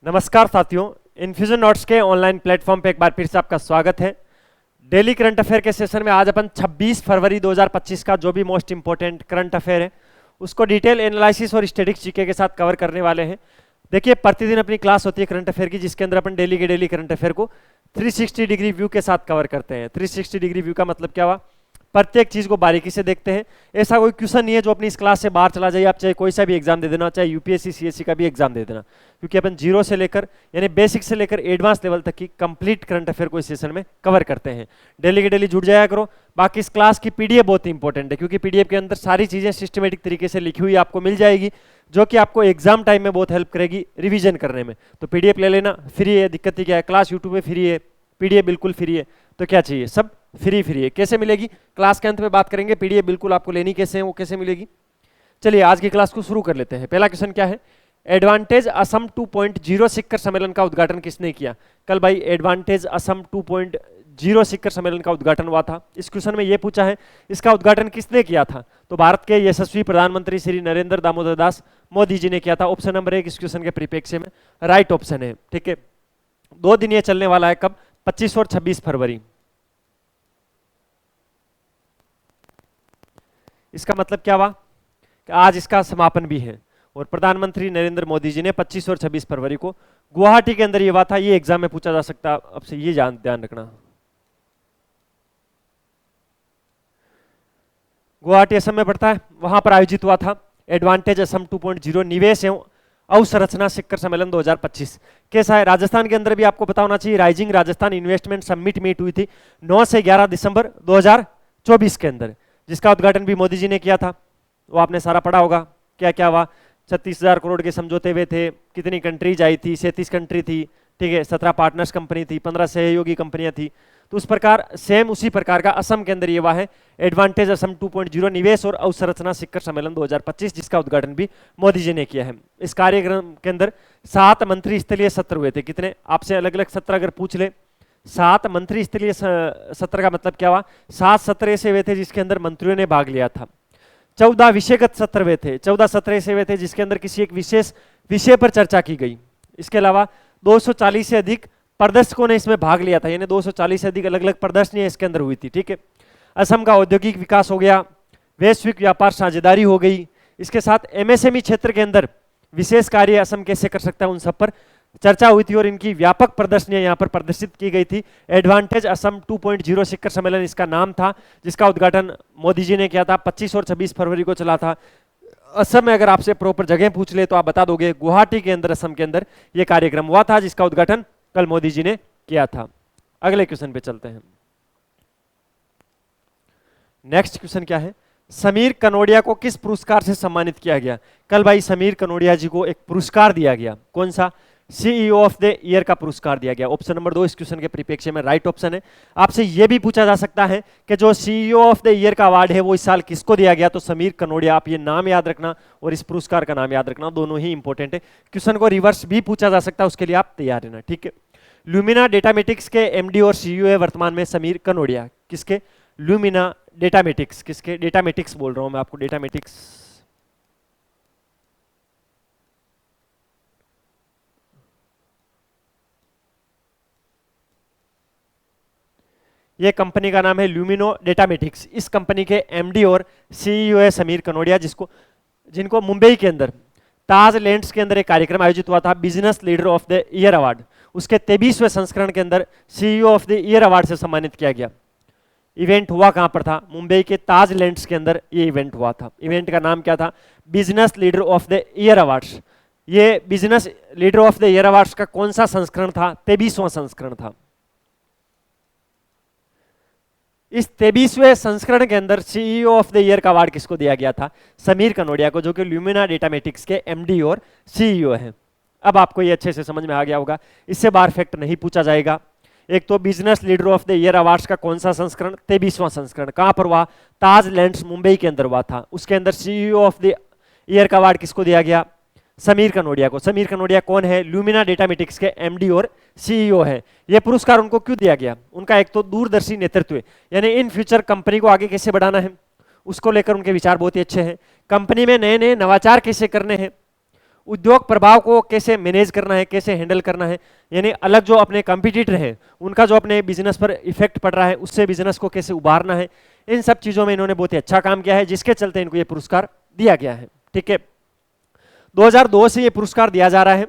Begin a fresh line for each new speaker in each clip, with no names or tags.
नमस्कार साथियों, infusion notes के ऑनलाइन प्लेटफॉर्म पे एक बार फिर से आपका स्वागत है। डेली करंट अफेयर के सेशन में आज अपन 26 फरवरी 2025 का जो भी मोस्ट इंपोर्टेंट करंट अफेयर है उसको डिटेल एनालिसिस और स्टैटिक्स जीके के साथ कवर करने वाले हैं। देखिए, प्रतिदिन अपनी क्लास होती है करंट अफेयर की, जिसके अंदर अपन डेली के डेली करंट अफेयर को 360 डिग्री व्यू के साथ कवर करते हैं। 360 डिग्री व्यू का मतलब क्या हुआ? प्रत्येक चीज को बारीकी से देखते हैं। ऐसा कोई क्वेश्चन नहीं है जो अपनी इस क्लास से बाहर चला जाए। आप चाहे कोई सा भी एग्जाम दे देना, चाहे यूपीएससी सीएससी का भी एग्जाम दे देना, क्योंकि अपन जीरो से लेकर यानी बेसिक से लेकर एडवांस लेवल तक की कंप्लीट करंट अफेयर को इस सेशन में कवर करते हैं। डेली के डेली जुड़ जाया करो। बाकी इस क्लास की पीडीएफ बहुत इंपॉर्टेंट है, क्योंकि पीडीएफ के अंदर सारी चीजें सिस्टमेटिक तरीके से लिखी हुई आपको मिल जाएगी, जो कि आपको एग्जाम टाइम में बहुत हेल्प करेगी रिवीजन करने में। तो पीडीएफ ले लेना, फ्री है, दिक्कत ही क्या है। क्लास यूट्यूब में फ्री है, पीडीएफ बिल्कुल फ्री है, तो क्या चाहिए, सब फ्री है। कैसे मिलेगी क्लास के अंत में बात करेंगे। पीडीएफ बिल्कुल आपको लेनी कैसे है, वो कैसे मिलेगी। चलिए आज की क्लास को शुरू कर लेते हैं। पहला क्वेश्चन क्या है? एडवांटेज असम 2.0 शिखर सम्मेलन का उद्घाटन किसने किया? कल भाई एडवांटेज असम 2.0 शिखर सम्मेलन का उद्घाटन हुआ था। इस क्वेश्चन में यह पूछा है इसका उद्घाटन किसने किया था, तो भारत के यशस्वी प्रधानमंत्री श्री नरेंद्र दामोदर दास मोदी जी ने किया था। ऑप्शन नंबर 1 इस क्वेश्चन के परिप्रेक्ष्य में राइट ऑप्शन है। ठीक है, 2 दिन ये चलने वाला है। कब? 25 और 26 फरवरी। इसका मतलब क्या हुआ कि आज इसका समापन भी है, और प्रधानमंत्री नरेंद्र मोदी जी ने 25 और 26 फरवरी को गुवाहाटी के अंदर ये हुआ था। ये एग्जाम में पूछा जा सकता है आपसे, ये ध्यान रखना। गुवाहाटी असम में पड़ता है, वहां पर आयोजित हुआ था एडवांटेज असम 2.0 निवेश एवं अवसंरचना शिखर सम्मेलन 2025। कैसा है? राजस्थान के अंदर भी आपको पता होना चाहिए, rising Rajasthan investment summit meet हुई थी 9 से 11 दिसंबर 2024 के अंदर, जिसका उद्घाटन भी मोदी जी ने किया था। वो आपने सारा पढ़ा होगा। क्या क्या हुआ? 36,000 करोड़ के समझौते हुए थे। कितनी कंट्रीज आई थी? 37 कंट्री थी। ठीक है, 17 पार्टनर्स कंपनी थी, 15 सहयोगी कंपनियां थी। तो उस प्रकार सेम उसी प्रकार का असम के अंदर ये हुआ है एडवांटेज असम 2.0 निवेश और अवसंरचना शिखर सम्मेलन 2025, जिसका उद्घाटन भी मोदी जी ने किया है। इस कार्यक्रम के अंदर 7 मंत्री स्तरीय सत्र हुए थे। कितने? आपसे अलग अलग सत्र अगर पूछ ले, 7 मंत्री स्तरीय सत्र का मतलब क्या हुआ? 7 सत्र ऐसे हुए थे जिसके अंदर मंत्रियों ने भाग लिया था। 14 विषयगत सत्र हुए थे। 14 सत्र ऐसे हुए थे जिसके अंदर किसी एक विशेष विषय पर चर्चा की गई। इसके अलावा 240 से अधिक प्रदर्शकों ने इसमें भाग लिया था, यानी 240 से अधिक अलग अलग प्रदर्शनियां इसके अंदर हुई थी। ठीक है, असम का औद्योगिक विकास हो गया, वैश्विक व्यापार साझेदारी हो गई। इसके साथ एमएसएमई क्षेत्र के अंदर विशेष कार्य असम कैसे कर सकता है, उन सब पर चर्चा हुई थी, और इनकी व्यापक प्रदर्शनियां यहाँ पर प्रदर्शित की गई थी। एडवांटेज असम 2.0 शिखर सम्मेलन इसका नाम था, जिसका उद्घाटन मोदी जी ने किया था। 25 और 26 फरवरी को चला था। असम में अगर आपसे प्रॉपर जगह पूछ ले तो आप बता दोगे गुवाहाटी के अंदर, असम के अंदर यह कार्यक्रम हुआ था, जिसका उद्घाटन कल मोदी जी ने किया था। अगले क्वेश्चन पे चलते हैं। नेक्स्ट क्वेश्चन क्या है? समीर कनोडिया को किस पुरस्कार से सम्मानित किया गया? कल भाई समीर कनोडिया जी को एक पुरस्कार दिया गया। कौन सा? सीईओ ऑफ द ईयर का पुरस्कार दिया गया। ऑप्शन नंबर 2 इस क्वेश्चन के परिप्रेक्ष्य में राइट ऑप्शन है। आपसे यह भी पूछा जा सकता है कि जो सीईओ ऑफ द ईयर का अवार्ड है वो इस साल किसको दिया गया, तो समीर कनोडिया। आप ये नाम याद रखना और इस पुरस्कार का नाम याद रखना, दोनों ही इंपॉर्टेंट है। क्वेश्चन को रिवर्स भी पूछा जा सकता है, उसके लिए आप तैयार रहना। ठीक है, ल्यूमिना डेटामेटिक्स के एमडी और सीईओ है वर्तमान में समीर कनोडिया। किसके? Lumina Datamatics. किसके? डेटामेटिक्स बोल रहा हूं मैं आपको, डेटामेटिक्स। ये कंपनी का नाम है ल्यूमिनो डेटामेटिक्स। इस कंपनी के एमडी और सीईओ है समीर कनोडिया, जिनको मुंबई के अंदर ताज लैंड्स के अंदर एक कार्यक्रम आयोजित हुआ था, business leader of the year award. उसके 23वें संस्करण के अंदर CEO of the year award से सम्मानित किया गया। इवेंट हुआ कहां पर था? मुंबई के ताज लैंड्स के अंदर ये इवेंट हुआ था। इवेंट का नाम क्या था? Business leader of the year awards. ये business leader of the year awards का कौन सा संस्करण था? 23वां संस्करण था। इस 23वें संस्करण के अंदर सीईओ ऑफ द ईयर का अवार्ड किसको दिया गया था? समीर कनोडिया को, जो कि ल्यूमिना डेटामेटिक्स के एमडी और सीईओ हैं। अब आपको ये अच्छे से समझ में आ गया होगा, इससे बाहर फैक्ट नहीं पूछा जाएगा। एक तो business leader of the year awards का कौन सा संस्करण? 23वां संस्करण। कहां पर हुआ? ताज लैंड्स मुंबई के अंदर हुआ था। उसके अंदर सीईओ ऑफ द ईयर का अवार्ड किसको दिया गया? समीर कनोडिया को। समीर कनोडिया कौन है? ल्यूमिना डेटामेटिक्स के एमडी और सीईओ है। यह पुरस्कार उनको क्यों दिया गया? उनका एक तो दूरदर्शी नेतृत्व है, यानी इन फ्यूचर कंपनी को आगे कैसे बढ़ाना है उसको लेकर उनके विचार बहुत ही अच्छे हैं। कंपनी में नए नए नवाचार कैसे करने हैं उद्योग प्रभाव को कैसे मैनेज करना है, कैसे हैंडल करना है, यानी अलग जो अपने कंपटीटर हैं उनका जो अपने बिजनेस पर इफेक्ट पड़ रहा है उससे बिजनेस को कैसे उबारना है, इन सब चीजों में इन्होंने बहुत ही अच्छा काम किया है, जिसके चलते इनको ये पुरस्कार दिया गया है। ठीक है, 2002 से ये पुरस्कार दिया जा रहा है।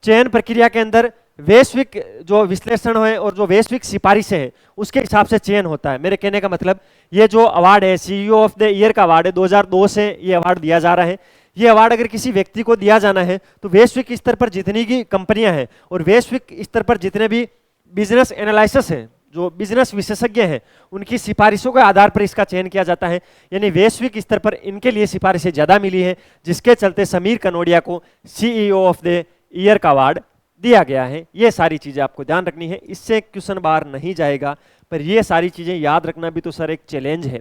चयन प्रक्रिया के अंदर वैश्विक जो विश्लेषण है और जो वैश्विक सिफारिशें हैं उसके हिसाब से चयन होता है। मेरे कहने का मतलब ये जो अवार्ड है सीईओ ऑफ द ईयर का अवार्ड है, 2002 से ये अवार्ड दिया जा रहा है। ये अवार्ड अगर किसी व्यक्ति को दिया जाना है तो वैश्विक स्तर पर जितनी भी कंपनियां हैं और वैश्विक स्तर पर जितने भी बिजनेस एनालिसिस हैं, जो बिजनेस विशेषज्ञ हैं, उनकी सिफारिशों के आधार पर इसका चयन किया जाता है। यानी वैश्विक स्तर पर इनके लिए सिफारिशें ज्यादा मिली है, जिसके चलते समीर कनोडिया को सीईओ ऑफ द ईयर का अवार्ड दिया गया है। ये सारी चीजें आपको ध्यान रखनी है, इससे क्वेश्चन बार नहीं जाएगा, पर ये सारी चीजें याद रखना भी तो सर एक चैलेंज है।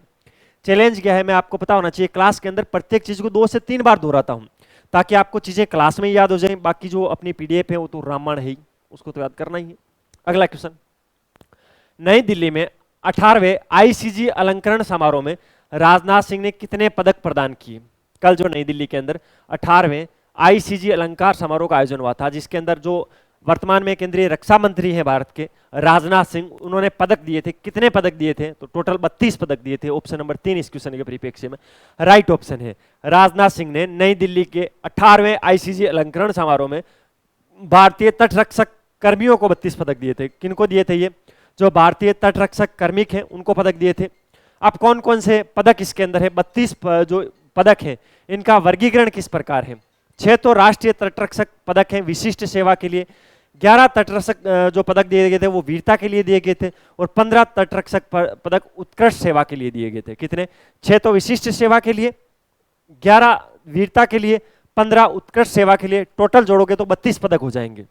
चैलेंज क्या है मैं आपको पता होना चाहिए। क्लास के अंदर प्रत्येक चीज को 2 से 3 बार दोहराता हूं ताकि आपको चीजें क्लास में याद हो जाए। बाकी जो अपनी पीडीएफ है वो तो रामायण है ही, उसको तो याद करना ही है। अगला क्वेश्चन, नई दिल्ली में 18वें आईसीजी अलंकरण समारोह में राजनाथ सिंह ने कितने पदक प्रदान किए? कल जो नई दिल्ली के अंदर 18वें आईसीजी अलंकार समारोह का आयोजन हुआ था, जिसके अंदर जो वर्तमान में केंद्रीय रक्षा मंत्री हैं भारत के राजनाथ सिंह, उन्होंने पदक दिए थे। कितने पदक दिए थे? तो टोटल 32 पदक दिए थे। ऑप्शन नंबर 3 इस क्वेश्चन के परिप्रेक्ष्य में राइट ऑप्शन है। राजनाथ सिंह ने नई दिल्ली के 18वें आईसीजी अलंकरण समारोह में भारतीय तटरक्षक कर्मियों को 32 पदक दिए थे। किनको दिए थे? ये जो भारतीय तटरक्षक कर्मिक हैं उनको पदक दिए थे। अब कौन कौन से पदक इसके अंदर है? 32 जो पदक है इनका वर्गीकरण किस प्रकार है? 6 तो राष्ट्रीय तटरक्षक पदक हैं विशिष्ट सेवा के लिए, 11 तटरक्षक जो पदक दिए गए थे वो वीरता के लिए दिए गए थे, और 15 तटरक्षक पदक उत्कृष्ट सेवा के लिए दिए गए थे। कितने? 6 तो विशिष्ट सेवा के लिए, 11 वीरता के लिए, 15 उत्कृष्ट सेवा के लिए। टोटल जोड़ोगे तो 32 पदक हो जाएंगे।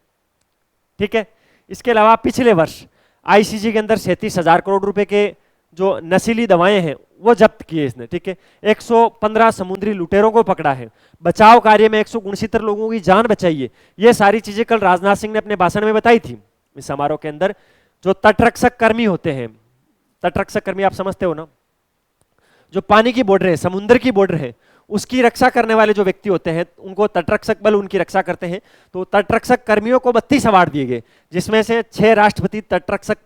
ठीक है, इसके अलावा पिछले वर्ष आईसीजी के अंदर 37,000 करोड़ रुपए के जो नशीली दवाएं हैं वो जब्त किए इसने। ठीक है, 115 समुद्री लुटेरों को पकड़ा है, बचाव कार्य में 169 लोगों की जान बचाई है। ये सारी चीजें कल राजनाथ सिंह ने अपने भाषण में बताई थी इस समारोह के अंदर। जो तटरक्षक कर्मी होते हैं, तटरक्षक कर्मी आप समझते हो ना, जो पानी की बॉर्डर है, समुद्र की बॉर्डर है, उसकी रक्षा करने वाले जो व्यक्ति होते हैं उनको तटरक्षक बल उनकी रक्षा करते हैं। तो तटरक्षक कर्मियों को 32 अवार्ड दिए गए, जिसमें से 6 राष्ट्रपति तटरक्षक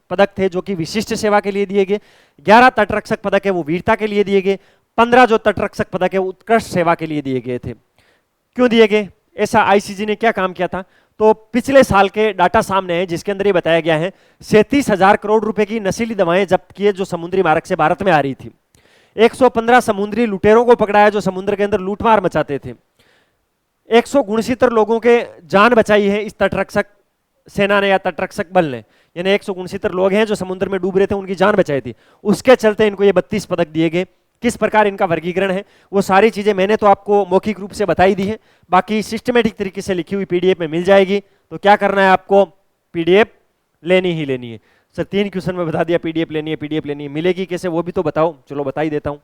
पदक थे जो कि विशिष्ट सेवा के लिए दिए गए, 11 तटरक्षक पदक है वो वीरता के लिए दिए गए, 15 जो तटरक्षक पदक है वो उत्कृष्ट सेवा के लिए दिए गए थे। क्यों दिए गए? ऐसा आईसीजी ने क्या काम किया था? तो पिछले साल के डाटा सामने है जिसके अंदर ये बताया गया है 37,000 करोड़ रुपए की नशीली दवाएं जब्त किए जो समुद्री मार्ग से भारत में आ रही थी। 115 समुद्री लुटेरों को पकड़ाया जो समुद्र के अंदर लूटमार मचाते थे। 169 लोगों के जान बचाई है इस तटरक्षक सेना ने या तटरक्षक बल ने, यानी 169 लोग हैं जो समुद्र में डूब रहे थे, उनकी जान बचाई थी। उसके चलते इनको ये 32 पदक दिए गए। किस प्रकार इनका वर्गीकरण है वो सारी चीजें मैंने तो आपको मौखिक रूप से बताई दी है, बाकी सिस्टमेटिक तरीके से लिखी हुई पीडीएफ में मिल जाएगी। तो क्या करना है आपको? पीडीएफ लेनी ही लेनी है। सर 3 क्वेश्चन में बता दिया पीडीएफ लेनी है, पीडीएफ लेनी है, मिलेगी कैसे वो भी तो बताओ। चलो बता ही देता हूं।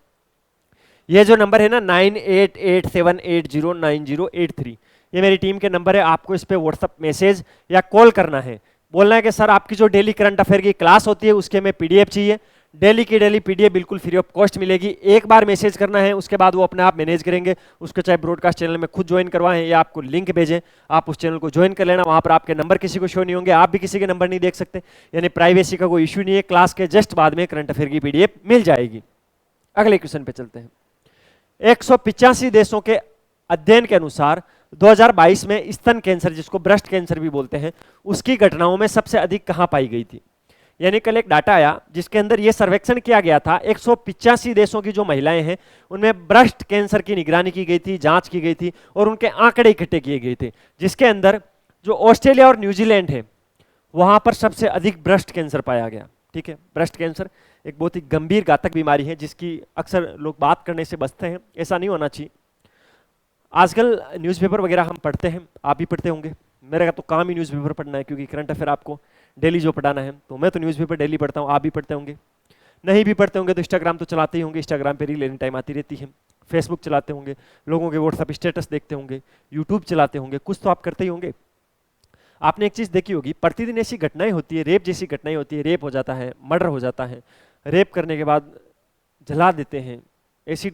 ये जो नंबर है ना 9887809083, ये मेरी टीम के नंबर है। आपको इस पे व्हाट्सएप मैसेज या कॉल करना है, बोलना है कि सर आपकी जो डेली करंट अफेयर की क्लास होती है उसके में पीडीएफ चाहिए। डेली की डेली पीडीएफ बिल्कुल फ्री ऑफ कॉस्ट मिलेगी। एक बार मैसेज करना है, उसके बाद वो अपने आप मैनेज करेंगे। उसको चाहे ब्रॉडकास्ट चैनल में खुद ज्वाइन करवाएं या आपको लिंक भेजें, आप उस चैनल को ज्वाइन कर लेना। वहां पर आपके नंबर किसी को शो नहीं होंगे, आप भी किसी के नंबर नहीं देख सकते, यानी प्राइवेसी का कोई इश्यू नहीं है। क्लास के जस्ट बाद में करंट अफेयर की पीडीएफ मिल जाएगी। अगले क्वेश्चन पे चलते हैं। 185 देशों के अध्ययन के अनुसार 2022 में स्तन कैंसर, जिसको ब्रेस्ट कैंसर भी बोलते हैं, उसकी घटनाओं में सबसे अधिक कहां पाई गई थी? यानी कल एक डाटा आया जिसके अंदर यह सर्वेक्षण किया गया था। 185 देशों की जो महिलाएं हैं उनमें ब्रेस्ट कैंसर की निगरानी की गई थी, जांच की गई थी और उनके आंकड़े इकट्ठे किए गए थे, जिसके अंदर जो ऑस्ट्रेलिया और न्यूजीलैंड है वहां पर सबसे अधिक ब्रेस्ट कैंसर पाया गया। ठीक है, ब्रेस्ट कैंसर एक बहुत ही गंभीर घातक बीमारी है जिसकी अक्सर लोग बात करने से बचते हैं, ऐसा नहीं होना चाहिए। आजकल न्यूज़पेपर वगैरह हम पढ़ते हैं, आप भी पढ़ते होंगे। मेरा तो काम ही न्यूज़पेपर पढ़ना है क्योंकि करंट अफेयर आपको डेली जो पढ़ाना है, तो मैं तो न्यूज़पेपर डेली पढ़ता हूँ, आप भी पढ़ते होंगे। नहीं भी पढ़ते होंगे तो इंस्टाग्राम तो चलाते ही होंगे, इंस्टाग्राम पे रील एनी टाइम आती रहती है। फेसबुक चलाते होंगे, लोगों के व्हाट्सएप स्टेटस देखते होंगे, यूट्यूब चलाते होंगे, कुछ तो आप करते ही होंगे। आपने एक चीज़ देखी होगी, प्रतिदिन ऐसी घटनाएं होती है, रेप जैसी घटनाएं होती है, रेप हो जाता है, मर्डर हो जाता है, रेप करने के बाद जला देते हैं, एसिड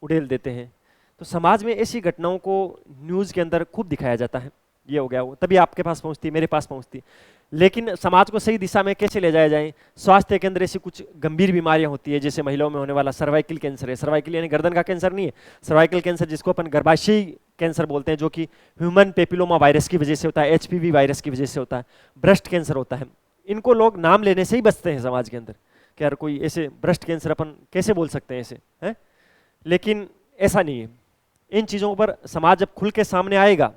उड़ेल देते हैं। तो समाज में ऐसी घटनाओं को न्यूज़ के अंदर खूब दिखाया जाता है, ये हो गया वो, तभी आपके पास पहुंचती है, मेरे पास पहुंचती है। लेकिन समाज को सही दिशा में कैसे ले जाया जाए? स्वास्थ्य के अंदर ऐसी कुछ गंभीर बीमारियां होती है, जैसे महिलाओं में होने वाला सर्वाइकल कैंसर है। सर्वाइकल यानी गर्दन का कैंसर नहीं है, सर्वाइकल कैंसर जिसको अपन गर्भाशयी कैंसर बोलते हैं, जो कि ह्यूमन पेपिलोमा वायरस की वजह से होता है, एचपीवी वायरस की वजह से होता है। ब्रेस्ट कैंसर होता है। इनको लोग नाम लेने से ही बचते हैं समाज के अंदर कि यार कोई ऐसे ब्रेस्ट कैंसर अपन कैसे बोल सकते हैं ऐसे, है? लेकिन ऐसा नहीं है। इन चीज़ों पर समाज जब खुल के सामने आएगा,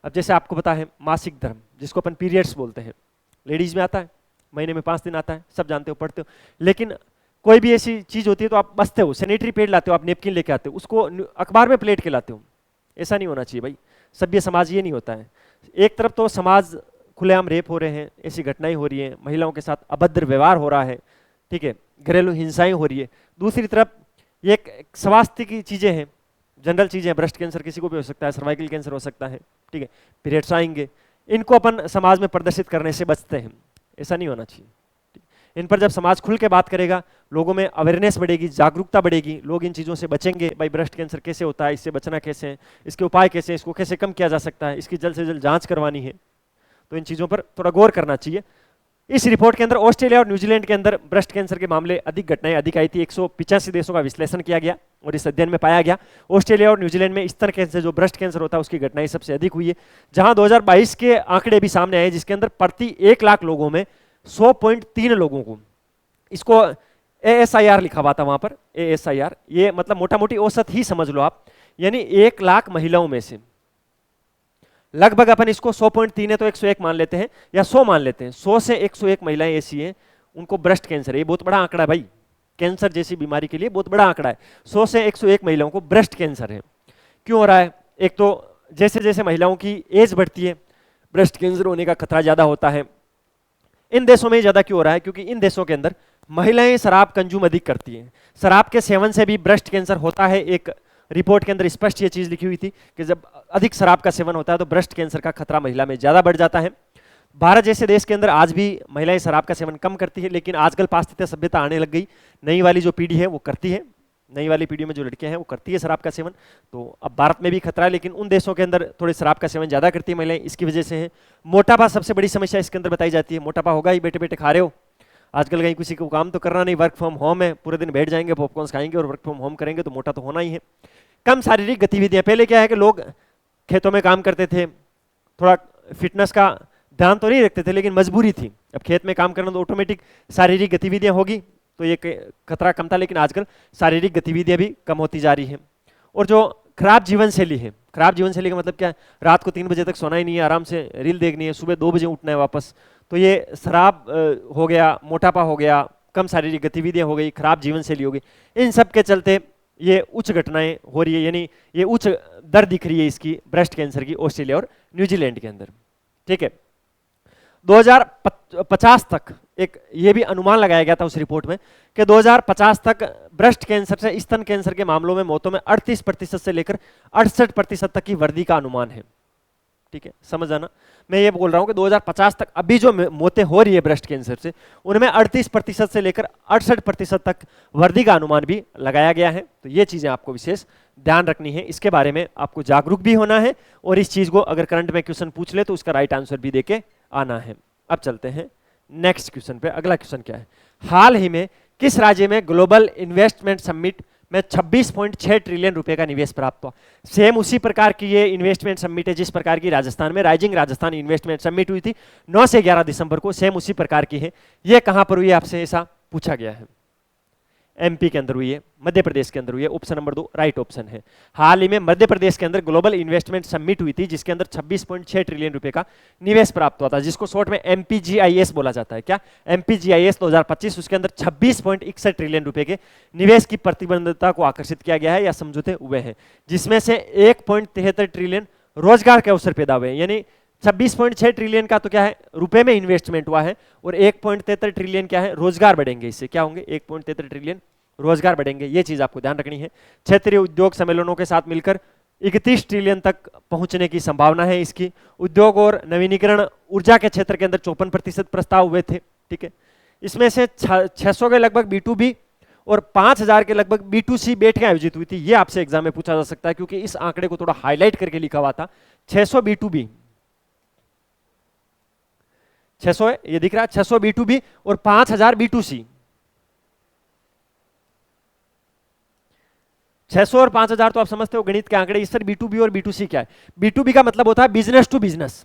अब जैसे आपको पता है मासिक धर्म जिसको अपन पीरियड्स बोलते हैं, लेडीज में आता है, महीने में 5 दिन आता है, सब जानते हो, पढ़ते हो। लेकिन कोई भी ऐसी चीज होती है तो आप बचते हो, सैनिटरी पैड लाते हो, आप नेपकिन लेके आते हो, उसको अखबार में प्लेट के लाते हो। ऐसा नहीं होना चाहिए भाई, सभ्य समाज ये नहीं होता है। एक तरफ तो समाज खुलेआम रेप हो रहे हैं, ऐसी घटनाएं हो रही हैं, महिलाओं के साथ अभद्र व्यवहार हो रहा है, ठीक है, घरेलू हिंसाएं हो रही है। दूसरी तरफ ये एक स्वास्थ्य की चीजें हैं, जनरल चीजें, ब्रेस्ट कैंसर किसी को भी हो सकता है, सर्वाइकल कैंसर हो सकता है, ठीक है, पीरियड्स आएंगे, इनको अपन समाज में प्रदर्शित करने से बचते हैं। ऐसा नहीं होना चाहिए। इन पर जब समाज खुल के बात करेगा, लोगों में अवेयरनेस बढ़ेगी, जागरूकता बढ़ेगी, लोग इन चीज़ों से बचेंगे। भाई ब्रेस्ट कैंसर कैसे होता है, इससे बचना कैसे है, इसके उपाय कैसे हैं, इसको कैसे कम किया जा सकता है, इसकी जल्द से जल्द जांच करवानी है। तो इन चीज़ों पर थोड़ा गौर करना चाहिए। इस रिपोर्ट के अंदर ऑस्ट्रेलिया और न्यूजीलैंड के अंदर ब्रेस्ट कैंसर के मामले अधिक, घटनाएं अधिक आई थी। 185 देशों का विश्लेषण किया गया और इस अध्ययन में पाया गया ऑस्ट्रेलिया और न्यूजीलैंड में स्तन कैंसर, जो ब्रेस्ट कैंसर होता है, उसकी घटनाएं सबसे अधिक हुई है। जहां 2022 के आंकड़े भी सामने आए, जिसके अंदर प्रति 1 लाख लोगों में 100.3 लोगों को, इसको ASIR लिखा हुआ था वहां पर, ASIR, ये मतलब मोटा मोटी औसत ही समझ लो आप, यानी 1 लाख महिलाओं में से लगभग, अपन इसको 100.3 है तो 101 मान लेते हैं या 100 मान लेते हैं, 100 से 101 महिलाएं ऐसी हैं उनको ब्रेस्ट कैंसर है। ये बहुत बड़ा आंकड़ा है भाई, कैंसर जैसी बीमारी के लिए बहुत बड़ा आंकड़ा है। 100 से 101 महिलाओं को ब्रेस्ट कैंसर है। क्यों हो रहा है? एक तो जैसे जैसे महिलाओं की एज बढ़ती है, ब्रेस्ट कैंसर होने का खतरा ज्यादा होता है। इन देशों में ज्यादा क्यों हो रहा है? क्योंकि इन देशों के अंदर महिलाएं शराब कंज्यूम अधिक करती हैं। शराब के सेवन से भी ब्रेस्ट कैंसर होता है। एक रिपोर्ट के अंदर स्पष्ट ये चीज लिखी हुई थी कि जब अधिक शराब का सेवन होता है तो ब्रेस्ट कैंसर का खतरा महिला में ज्यादा बढ़ जाता है। भारत जैसे देश के अंदर आज भी महिलाएं शराब का सेवन कम करती है, लेकिन आजकल पाश्चात्य सभ्यता आने लग गई, नई वाली जो पीढ़ी है वो करती है, नई वाली पीढ़ी में जो लड़कियां हैं वो करती है शराब का सेवन। तो अब भारत में भी खतरा है, लेकिन उन देशों के अंदर थोड़े शराब का सेवन ज्यादा करती है महिलाएं, इसकी वजह से है। मोटापा सबसे बड़ी समस्या इसके अंदर बताई जाती है। मोटापा होगा ही, बैठे बैठे खा रहे हो, आजकल कहीं किसी को काम तो करना नहीं, वर्क फ्रॉम होम है, पूरे दिन बैठ जाएंगे, पॉपकॉर्न खाएंगे और वर्क फ्रॉम होम करेंगे, तो मोटा तो होना ही है। कम शारीरिक गतिविधियां, पहले क्या है कि लोग खेतों में काम करते थे, थोड़ा फिटनेस का ध्यान तो नहीं रखते थे, लेकिन मजबूरी थी। अब खेत में काम करना तो ऑटोमेटिक शारीरिक गतिविधियां होगी, तो ये खतरा कम था, लेकिन आजकल शारीरिक गतिविधियां भी कम होती जा रही हैं। और जो खराब जीवन शैली है, खराब जीवन शैली का मतलब क्या है? रात को 3 बजे तक सोना ही नहीं है, आराम से रील देखनी है, सुबह 2 बजे उठना है वापस। तो ये शराब हो गया, मोटापा हो गया, कम शारीरिक गतिविधियां हो गई, खराब जीवन शैली हो गई, इन सब के चलते ये उच्च घटनाएं हो रही है, यानी ये उच्च दर दिख रही है इसकी ब्रेस्ट कैंसर की ऑस्ट्रेलिया और न्यूजीलैंड के अंदर। ठीक है, 2050 तक एक ये भी अनुमान लगाया गया था उस रिपोर्ट में कि 2050 तक ब्रेस्ट कैंसर से स्तन कैंसर के मामलों में मौतों में 38% से लेकर 68% तक की वृद्धि का अनुमान है। ठीक है, समझ आना, मैं ये बोल रहा हूं कि 2050 तक अभी जो मौतें हो रही है ब्रेस्ट कैंसर से, उनमें 38% से लेकर 68% तक वृद्धि का अनुमान भी लगाया गया है। तो ये चीजें आपको विशेष ध्यान रखनी है, इसके बारे में आपको जागरूक भी होना है, और इस चीज को अगर करंट में क्वेश्चन पूछ ले तो उसका राइट आंसर भी देके आना है। अब चलते हैं नेक्स्ट क्वेश्चन पे। अगला क्वेश्चन क्या है? हाल ही में किस राज्य में ग्लोबल इन्वेस्टमेंट समिट में 26.6 ट्रिलियन रुपए का निवेश प्राप्त हुआ? सेम उसी प्रकार की ये इन्वेस्टमेंट समिट है जिस प्रकार की राजस्थान में राइजिंग राजस्थान इन्वेस्टमेंट समिट हुई थी 9 से 11 दिसंबर को, सेम उसी प्रकार की है। ये कहां पर हुई है आपसे ऐसा पूछा गया है? एमपी के अंदर हुई है, मध्य प्रदेश के अंदर हुई है, ऑप्शन नंबर 2 राइट ऑप्शन है। हाल ही में मध्य प्रदेश के अंदर ग्लोबल इन्वेस्टमेंट समिट हुई थी जिसके अंदर 26.6 ट्रिलियन रुपए का निवेश प्राप्त हुआ था, जिसको शॉर्ट में एमपीजीआईएस बोला जाता है। क्या? एमपीजीआईएस 2025, उसके अंदर 26.61 ट्रिलियन रुपए के निवेश की प्रतिबद्धता को आकर्षित किया गया है या समझौते हुए हैं, जिसमें से 1.73 ट्रिलियन रोजगार के अवसर पैदा हुए हैं। यानी 26.6 ट्रिलियन का तो क्या है, रुपए में इन्वेस्टमेंट हुआ है, और 1.73 ट्रिलियन क्या है, रोजगार बढ़ेंगे। इससे क्या होंगे? 1.73 ट्रिलियन रोजगार बढ़ेंगे। ये चीज आपको ध्यान रखनी है। क्षेत्रीय उद्योग सम्मेलनों के साथ मिलकर 31 ट्रिलियन तक पहुंचने की संभावना है इसकी। उद्योग और नवीनीकरण ऊर्जा के क्षेत्र के अंदर 54% प्रस्ताव हुए थे। ठीक है, इसमें से 600 के लगभग B2B और 5000 के लगभग B2C बैठकें आयोजित हुई थी। ये आपसे एग्जाम में पूछा जा सकता है क्योंकि इस आंकड़े को थोड़ा हाईलाइट करके लिखा हुआ था। 600 B2B, 600 है, ये दिख रहा है, 600 B2B और 5000 B2C। 600 और 5000 तो आप समझते हो गणित के आंकड़े। इस सर B2B और B2C क्या है? B2B का मतलब होता है बिजनेस टू बिजनेस,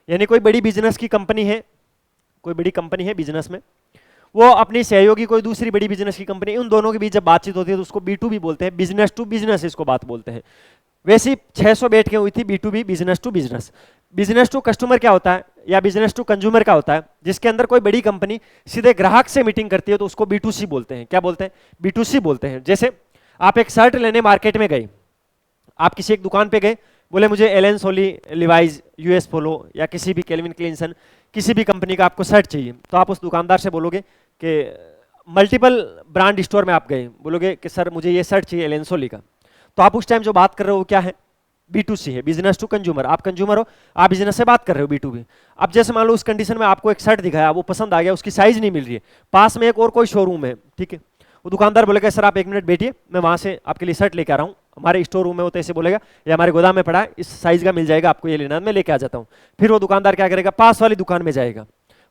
यानी कोई बड़ी बिजनेस की कंपनी है, कोई बड़ी कंपनी है बिजनेस में, वो अपनी सहयोगी कोई दूसरी बड़ी बिजनेस की कंपनी, उन दोनों के बीच जब बातचीत होती है तो उसको B2B बोलते हैं, बिजनेस टू बिजनेस इसको बात बोलते हैं। वैसी 600 बैठकें हुई थी B2B, business to business. Business to customer क्या होता है या बिजनेस टू कंज्यूमर क्या होता है? जिसके अंदर कोई बड़ी कंपनी सीधे ग्राहक से मीटिंग करती है तो उसको B2C बोलते हैं। क्या बोलते हैं? B2C बोलते हैं। जैसे आप एक शर्ट लेने मार्केट में गए, आप किसी एक दुकान पे गए, बोले मुझे एलन सोली, लिवाइज, यूएस पोलो या किसी भी केल्विन क्लीन किसी भी कंपनी का आपको शर्ट चाहिए, तो आप उस दुकानदार से बोलोगे कि मल्टीपल ब्रांड स्टोर में आप गए, बोलोगे कि सर मुझे ये शर्ट चाहिए एलन सोली का, तो आप उस टाइम जो बात कर रहे हो क्या है? B2C है, बिजनेस टू कंज्यूमर। आप कंज्यूमर हो, आप बिजनेस से बात कर रहे हो B2B। अब जैसे मान लो उस कंडीशन में आपको एक शर्ट दिखाया, वो पसंद आ गया, उसकी साइज नहीं मिल रही है, पास में एक और कोई शोरूम है, ठीक है, वो दुकानदार बोलेगा सर आप 1 मिनट बैठिए, मैं वहां से आपके लिए शर्ट लेके आ रहा हूँ, हमारे स्टोर रूम में, वो तो ऐसे बोलेगा, या हमारे गोदाम में पड़ा है, इस साइज का मिल जाएगा, आपको ये लेना है, मैं लेके आ जाता हूँ। फिर वो दुकानदार क्या करेगा? पास वाली दुकान में जाएगा,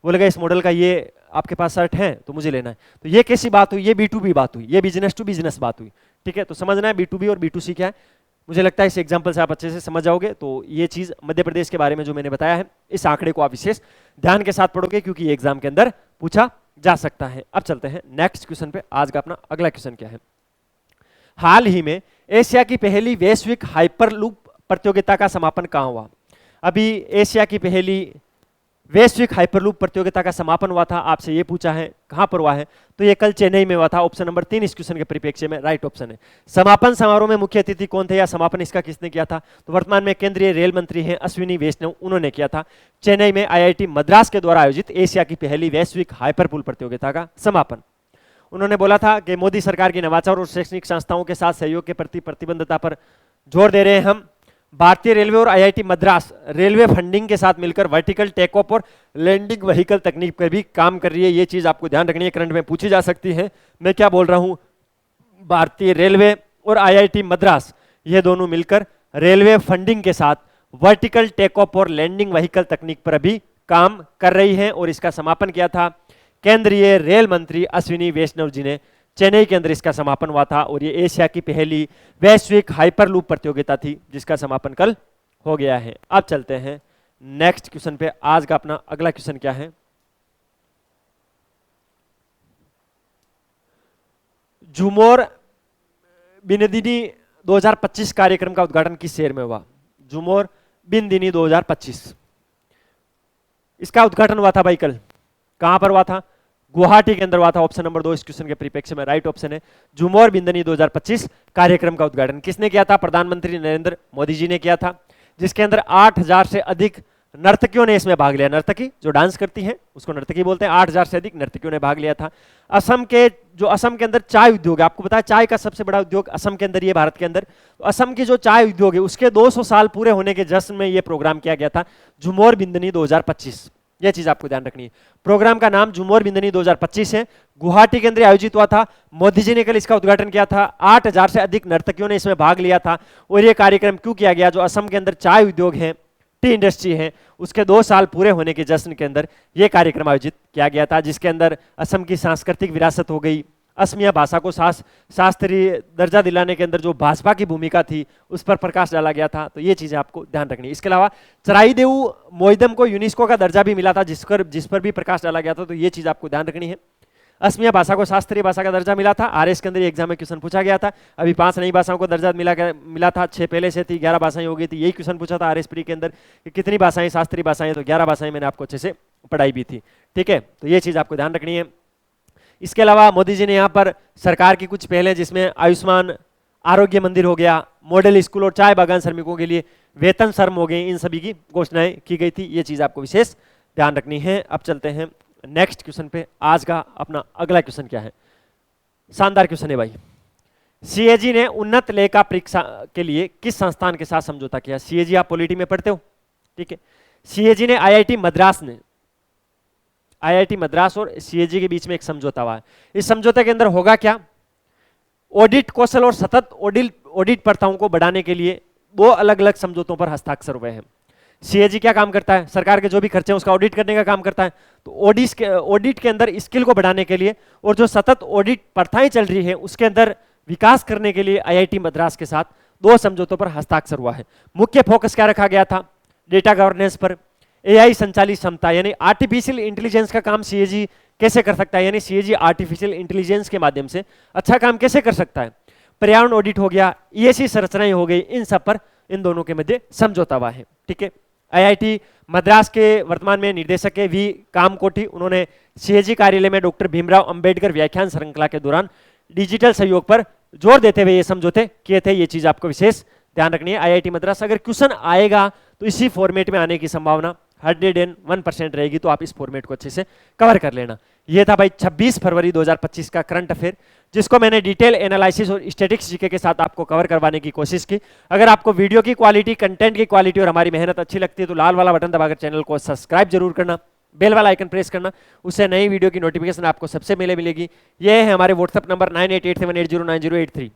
बोलेगा इस मॉडल का ये आपके पास शर्ट है तो मुझे लेना है। तो ये कैसी बात हुई? ये B2B बात हुई, ये बिजनेस टू बिजनेस बात हुई, ठीक है। तो समझना है B2B और B2C क्या है। मुझे लगता है इस एग्जाम्पल से आप अच्छे से समझ जाओगे। तो ये चीज मध्य प्रदेश के बारे में जो मैंने बताया है, इस आंकड़े को आप विशेष ध्यान के साथ पढ़ोगे क्योंकि ये एग्जाम के अंदर पूछा जा सकता है। अब चलते हैं नेक्स्ट क्वेश्चन पे। आज का अपना अगला क्वेश्चन क्या है? हाल ही में एशिया की पहली वैश्विक हाइपरलूप प्रतियोगिता का समापन कहाँ हुआ? अभी एशिया की पहली वैश्विक हाइपरलूप प्रतियोगिता का समापन हुआ था। आपसे ये पूछा है कहां पर हुआ है, तो ये कल चेन्नई में हुआ था। ऑप्शन नंबर 3 इस क्वेश्चन के परिप्रेक्ष्य में राइट ऑप्शन है। समापन समारोह में मुख्य अतिथि कौन थे या समापन इसका किसने किया था? तो वर्तमान में केंद्रीय रेल मंत्री हैं अश्विनी वैष्णव, उन्होंने किया था। चेन्नई में IIT मद्रास के द्वारा आयोजित एशिया की पहली वैश्विक हाइपरलूप प्रतियोगिता का समापन। उन्होंने बोला था कि मोदी सरकार की नवाचार और शैक्षणिक संस्थाओं के साथ सहयोग के प्रति प्रतिबद्धता पर जोर दे रहे हैं हम। भारतीय रेलवे और IIT मद्रास रेलवे फंडिंग के साथ मिलकर वर्टिकल टेक ऑफ और लैंडिंग व्हीकल तकनीक पर भी काम कर रही है। ये चीज आपको ध्यान रखनी है, करंट में पूछी जा सकती है। मैं क्या बोल रहा हूं? भारतीय रेलवे और IIT मद्रास ये दोनों मिलकर रेलवे फंडिंग के साथ वर्टिकल टेक ऑफ और लैंडिंग व्हीकल तकनीक पर अभी काम कर रही है और इसका समापन किया था केंद्रीय रेल मंत्री अश्विनी वैष्णव जी ने। चेन्नई के अंदर इसका समापन हुआ था और ये एशिया की पहली वैश्विक हाइपरलूप प्रतियोगिता थी जिसका समापन कल हो गया है। अब चलते हैं नेक्स्ट क्वेश्चन पे। आज का अपना अगला क्वेश्चन क्या है? झूमर बिनदिनी 2025 कार्यक्रम का उद्घाटन किस शहर में हुआ? झूमर बिनदिनी 2025, इसका उद्घाटन हुआ था भाई कल। कहां पर हुआ था? गुवाहाटी के अंदर हुआ था। ऑप्शन नंबर 2 इस क्वेश्चन के परिप्रेक्ष्य में राइट ऑप्शन है। झूमर बिंदनी 2025 कार्यक्रम का उद्घाटन किसने किया था? प्रधानमंत्री नरेंद्र मोदी जी ने किया था, जिसके अंदर 8000 से अधिक नर्तकियों ने इसमें भाग लिया। नर्तकी जो डांस करती हैं उसको नर्तकी बोलते हैं। 8000 से अधिक नर्तकियों ने भाग लिया था। असम के अंदर चाय उद्योग है, आपको पता है चाय का सबसे बड़ा उद्योग असम के अंदर, ये भारत के अंदर। तो असम की जो चाय उद्योग है उसके 200 साल पूरे होने के जश्न में यह प्रोग्राम किया गया था, झूमर बिंदनी 2025। यह चीज आपको ध्यान रखनी है। प्रोग्राम का नाम झूमर बिंदनी 2025 है। गुवाहाटी के अंदर आयोजित हुआ था। मोदी जी ने कल इसका उद्घाटन किया था। 8000 से अधिक नर्तकियों ने इसमें भाग लिया था। और यह कार्यक्रम क्यों किया गया? जो असम के अंदर चाय उद्योग है, टी इंडस्ट्री है, उसके 2 साल पूरे होने के जश्न के अंदर यह कार्यक्रम आयोजित किया गया था, जिसके अंदर असम की सांस्कृतिक विरासत हो गई, असमिया भाषा को शास्त्रीय दर्जा दिलाने के अंदर जो भाजपा की भूमिका थी उस पर प्रकाश डाला गया था। तो ये चीजें आपको ध्यान रखनी है। इसके अलावा चराईदेऊ मोइदम को यूनेस्को का दर्जा भी मिला था, जिस पर भी प्रकाश डाला गया था। तो ये चीज आपको ध्यान रखनी है। असमिया भाषा को शास्त्रीय भाषा का दर्जा मिला था। RS के अंदर एग्जाम में क्वेश्चन पूछा गया था। अभी 5 नई भाषाओं को दर्जा मिला था, 6 पहले से थी, 11 भाषाएं हो गई थी। यही क्वेश्चन पूछा था RS प्री के अंदर कि कितनी भाषाएं शास्त्रीय भाषाएं, तो 11 भाषाएं मैंने आपको अच्छे से पढ़ाई भी थी। ठीक है, तो ये चीज आपको ध्यान रखनी है। इसके अलावा मोदी जी ने यहाँ पर सरकार की कुछ पहलें, जिसमें आयुष्मान आरोग्य मंदिर हो गया, मॉडल स्कूल और चाय बागान श्रमिकों के लिए वेतन श्रम हो गए, इन सभी की घोषणाएं की गई थी। ये चीज आपको विशेष ध्यान रखनी है। अब चलते हैं नेक्स्ट क्वेश्चन पे। आज का अपना अगला क्वेश्चन क्या है? शानदार क्वेश्चन है भाई। CAG ने उन्नत लेखा परीक्षा के लिए किस संस्थान के साथ समझौता किया? CAG आप पॉलिटी में पढ़ते हो, ठीक है। CAG ने IIT मद्रास ने आईआईटी मद्रास और सीएजी के बीच में एक समझौता हुआ है। इस समझौते के अंदर होगा क्या, ऑडिट कौशल और सतत ऑडिट प्रथाओं को बढ़ाने के लिए दो अलग अलग समझौतों पर हस्ताक्षर हुए हैं। सीएजी क्या काम करता है, सरकार के जो भी खर्चे हैं उसका ऑडिट करने का काम करता है। तो ऑडिट के अंदर स्किल को बढ़ाने के लिए और जो सतत ऑडिट प्रथाएं चल रही है उसके अंदर विकास करने के लिए आईआईटी मद्रास के साथ दो समझौतों पर हस्ताक्षर हुआ है। मुख्य फोकस क्या रखा गया था, डेटा गवर्नेंस पर, एआई संचालित क्षमता यानी आर्टिफिशियल इंटेलिजेंस का काम सीएजी कैसे कर सकता है, यानी सीएजी आर्टिफिशियल इंटेलिजेंस के माध्यम से अच्छा काम कैसे कर सकता है। पर्यावरण ऑडिट हो गया, ईएसी संरचनाएं हो गई, इन सब पर इन दोनों के मध्य समझौता हुआ है। ठीक है, आईआईटी मद्रास के वर्तमान में निदेशक है वी कामकोटी, उन्होंने सीएजी कार्यालय में डॉक्टर भीमराव अंबेडकर व्याख्यान श्रृंखला के दौरान डिजिटल सहयोग पर जोर देते हुए ये समझौते किए थे। ये चीज आपको विशेष ध्यान रखनी है। आईआईटी मद्रास अगर क्वेश्चन आएगा तो इसी फॉर्मेट में आने की संभावना 101% रहेगी, तो आप इस फॉर्मेट को अच्छे से कवर कर लेना। ये था भाई 26 फरवरी 2025 का करंट अफेयर, जिसको मैंने डिटेल एनालिसिस और स्टैटिक्स जीके के साथ आपको कवर करवाने की कोशिश की। अगर आपको वीडियो की क्वालिटी, कंटेंट की क्वालिटी और हमारी मेहनत अच्छी लगती है तो लाल वाला बटन दबाकर चैनल को सब्सक्राइब जरूर करना, बेल वाला आइकन प्रेस करना, उससे नई वीडियो की नोटिफिकेशन आपको सबसे पहले मिलेगी। ये है हमारे व्हाट्सएप नंबर 9887809083।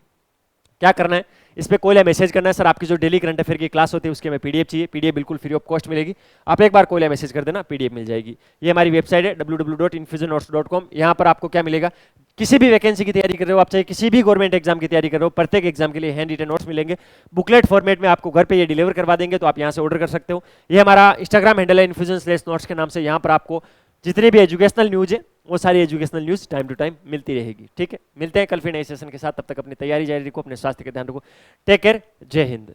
क्या करना है, इस पे कॉल या मैसेज करना है, सर आपकी जो डेली करंट अफेयर की क्लास होती है उसके में पीडीएफ चाहिए, पीडीएफ बिल्कुल फ्री ऑफ कॉस्ट मिलेगी। आप एक बार कॉल या मैसेज कर देना, पीडीएफ मिल जाएगी। ये हमारी वेबसाइट है www.infusionnotes.com। यहाँ पर आपको क्या मिलेगा, किसी भी वैकेंसी की तैयारी कर रहे हो आप, चाहे किसी भी गवर्नमेंट एग्जाम की तैयारी कर रहे हो, प्रत्येक एग्जाम के लिए हैंड रिटन नोट्स मिलेंगे, बुकलेट फॉर्मेट में आपको घर पे ये डिलीवर करवा देंगे, तो आप यहाँ से ऑर्डर कर सकते हो। ये हमारा इंस्टाग्राम हैंडल है infusion/notes के नाम से। यहाँ पर आपको जितने भी एजुकेशनल न्यूज है वो सारी educational news time to time मिलती रहेगी। ठीक है, मिलते हैं कल फिर नए सेशन के साथ, तब तक अपनी तैयारी जारी रखो, अपने स्वास्थ्य का ध्यान रखो। टेक केयर, जय हिंद।